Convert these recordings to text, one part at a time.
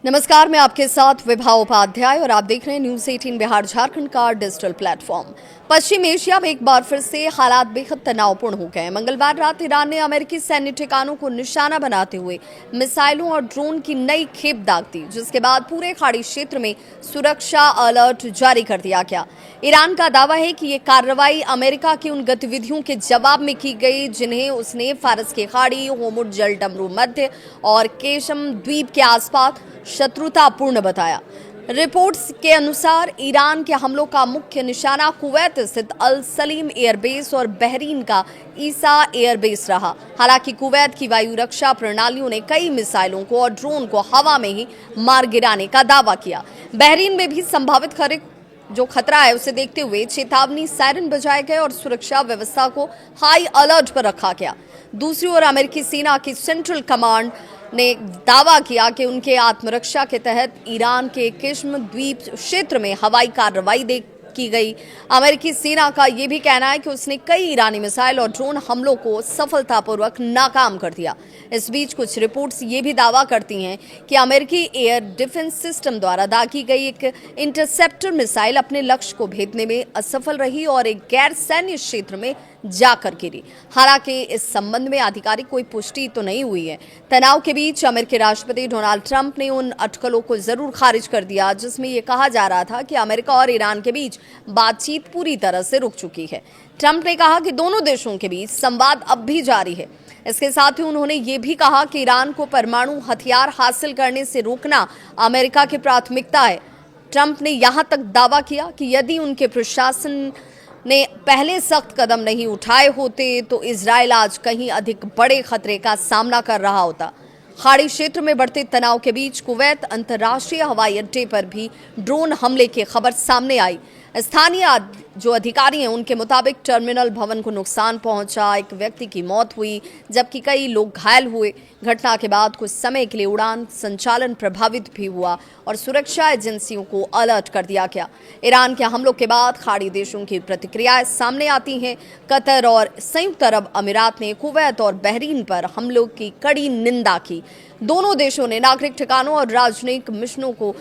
नमस्कार, मैं आपके साथ विभा उपाध्याय और आप देख रहे हैं न्यूज 18 बिहार झारखंड का डिजिटल प्लेटफॉर्म। पश्चिम एशिया में एक बार फिर से हालात बेहद तनावपूर्ण हो गए। मंगलवार रात ईरान ने अमेरिकी सैन्य ठिकानों को निशाना बनाते हुए मिसाइलों और ड्रोन की नई खेप दाग दी, जिसके बाद पूरे खाड़ी क्षेत्र में सुरक्षा अलर्ट जारी कर दिया गया। ईरान का दावा है कि ये कार्रवाई अमेरिका की उन गतिविधियों के जवाब में की गई जिन्हें उसने फारस की खाड़ी, होर्मुज जल डमरू मध्य और केशम द्वीप के आसपास शत्रुतापूर्ण बताया। रिपोर्ट्स के अनुसार ईरान के हमलों का मुख्य निशाना कुवैत स्थित अल सलीम एयरबेस और बहरीन का ईसा एयरबेस रहा। हालांकि कुवैत की वायु रक्षा प्रणालियों ने कई मिसाइलों को और ड्रोन को हवा में ही मार गिराने का दावा किया। बहरीन में भी संभावित खतरा है उसे देखते हुए चेतावनी सायरन बजाए गए और सुरक्षा व्यवस्था को हाई अलर्ट पर रखा गया। दूसरी ओर अमेरिकी सेना की सेंट्रल कमांड ने दावा किया कि उनके आत्मरक्षा के तहत ईरान के किस्म द्वीप क्षेत्र में हवाई कार्रवाई की गई। अमेरिकी सेना का यह भी कहना है कि उसने कई ईरानी मिसाइल और ड्रोन हमलों को सफलतापूर्वक नाकाम कर दिया। इस बीच कुछ रिपोर्ट्स ये भी दावा करती हैं कि अमेरिकी एयर डिफेंस सिस्टम द्वारा दागी गई एक इंटरसेप्टर मिसाइल अपने लक्ष्य को भेदने में असफल रही और एक गैर सैन्य क्षेत्र में जाकर गिरी। हालांकि इस संबंध में आधिकारिक कोई पुष्टि तो नहीं हुई है। तनाव के बीच अमेरिकी राष्ट्रपति डोनाल्ड ट्रंप ने उन अटकलों को जरूर खारिज कर दिया जिसमें यह कहा जा रहा था कि अमेरिका और ईरान के बीच बातचीत पूरी तरह से रुक चुकी है। ट्रंप ने कहा कि दोनों देशों के बीच संवाद अब भी जारी है। इसके साथ ही उन्होंने ये भी कहा कि ईरान को परमाणु हथियार हासिल करने से रोकना अमेरिका की प्राथमिकता है। ट्रंप ने यहां तक दावा किया कि यदि उनके प्रशासन ने पहले सख्त कदम नहीं उठाए होते तो इजराइल आज कहीं अधिक बड़े खतरे का सामना कर रहा होता। खाड़ी क्षेत्र में बढ़ते तनाव के बीच कुवैत अंतर्राष्ट्रीय हवाई अड्डे पर भी ड्रोन हमले की खबर सामने आई। स्थानीय जो अधिकारी हैं उनके मुताबिक टर्मिनल भवन को नुकसान पहुंचा, एक व्यक्ति की मौत हुई जबकि कई लोग घायल हुए। घटना के बाद कुछ समय के लिए उड़ान संचालन प्रभावित भी हुआ और सुरक्षा एजेंसियों को अलर्ट कर दिया गया। ईरान के हमलों के बाद खाड़ी देशों की प्रतिक्रियाएं सामने आती हैं। कतर और संयुक्त अरब अमीरात ने कुवैत और बहरीन पर हमलों की कड़ी निंदा की। दोनों देशों ने नागरिक ठिकानों और राजनयिक मिशनों को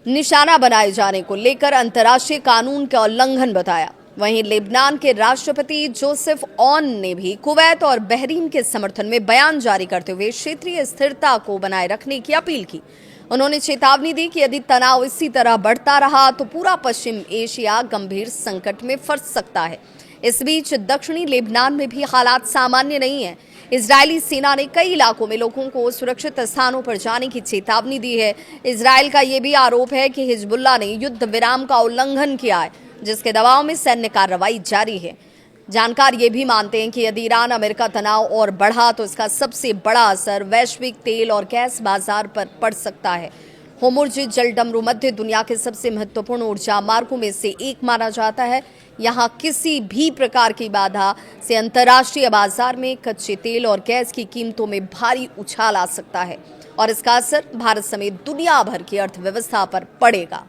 निशाना बनाए जाने को लेकर अंतर्राष्ट्रीय कानून का उल्लंघन बताया। वहीं लेबनान के राष्ट्रपति जोसेफ ऑन ने भी कुवैत और बहरीन के समर्थन में बयान जारी करते हुए क्षेत्रीय स्थिरता को बनाए रखने की अपील की। उन्होंने चेतावनी दी कि यदि तनाव इसी तरह बढ़ता रहा तो पूरा पश्चिम एशिया गंभीर संकट में फंस सकता है। इस बीच दक्षिणी लेबनान में भी हालात सामान्य नहीं है। इजरायली सेना ने कई इलाकों में लोगों को सुरक्षित स्थानों पर जाने की चेतावनी दी है। इजरायल का यह भी आरोप है कि हिजबुल्लाह ने युद्ध विराम का उल्लंघन किया है, जिसके दबाव में सैन्य कार्रवाई जारी है। जानकार ये भी मानते हैं कि यदि ईरान अमेरिका तनाव और बढ़ा तो इसका सबसे बड़ा असर वैश्विक तेल और गैस बाजार पर पड़ सकता है। होर्मुज जल डमरू मध्य दुनिया के सबसे महत्वपूर्ण ऊर्जा मार्गों में से एक माना जाता है। यहाँ किसी भी प्रकार की बाधा से अंतर्राष्ट्रीय बाजार में कच्चे तेल और गैस की कीमतों में भारी उछाल आ सकता है और इसका असर भारत समेत दुनिया भर की अर्थव्यवस्था पर पड़ेगा।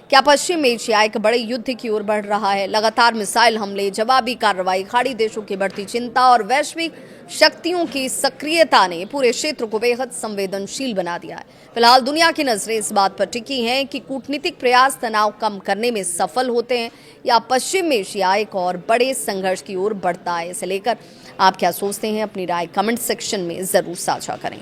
क्या पश्चिम एशिया एक बड़े युद्ध की ओर बढ़ रहा है? लगातार मिसाइल हमले, जवाबी कार्रवाई, खाड़ी देशों की बढ़ती चिंता और वैश्विक शक्तियों की सक्रियता ने पूरे क्षेत्र को बेहद संवेदनशील बना दिया है। फिलहाल दुनिया की नजरें इस बात पर टिकी हैं कि कूटनीतिक प्रयास तनाव कम करने में सफल होते हैं या पश्चिम एशिया एक और बड़े संघर्ष की ओर बढ़ता है। इसे लेकर आप क्या सोचते हैं? अपनी राय कमेंट सेक्शन में जरूर साझा करें।